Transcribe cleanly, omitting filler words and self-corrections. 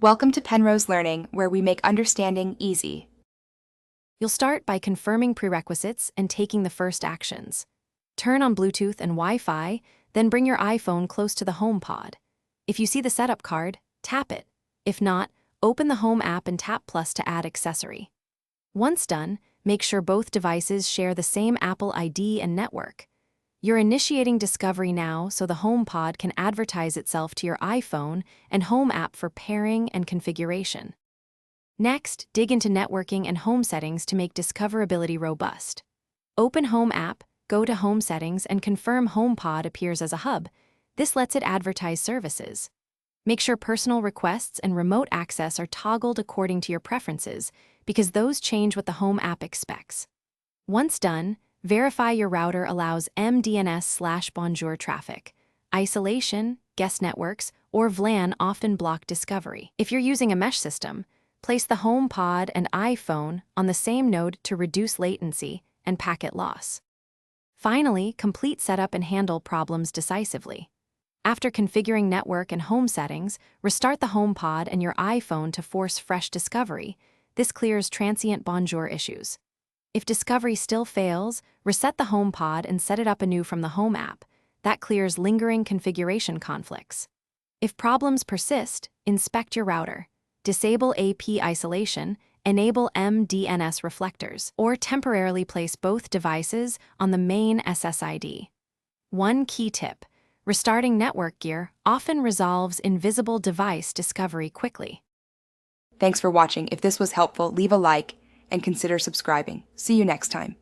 Welcome to Penrose Learning, where we make understanding easy. You'll start by confirming prerequisites and taking the first actions. Turn on Bluetooth and Wi-Fi, then bring your iPhone close to the HomePod. If you see the setup card, tap it. If not, open the Home app and tap Plus to add accessory. Once done, make sure both devices share the same Apple ID and network. You're initiating discovery now, so the HomePod can advertise itself to your iPhone and Home app for pairing and configuration. Next, dig into networking and home settings to make discoverability robust. Open Home app, go to Home settings, and confirm HomePod appears as a hub. This lets it advertise services. Make sure personal requests and remote access are toggled according to your preferences, because those change what the Home app expects. Once done, verify your router allows MDNS/Bonjour traffic. Isolation, guest networks, or VLAN often block discovery. If you're using a mesh system, place the HomePod and iPhone on the same node to reduce latency and packet loss. Finally, complete setup and handle problems decisively. After configuring network and home settings, restart the HomePod and your iPhone to force fresh discovery. This clears transient Bonjour issues. If discovery still fails, reset the HomePod and set it up anew from the Home app. That clears lingering configuration conflicts. If problems persist, inspect your router. Disable AP isolation, enable MDNS reflectors, or temporarily place both devices on the main SSID. One key tip: restarting network gear often resolves invisible device discovery quickly. Thanks for watching. If this was helpful, leave a like and consider subscribing. See you next time.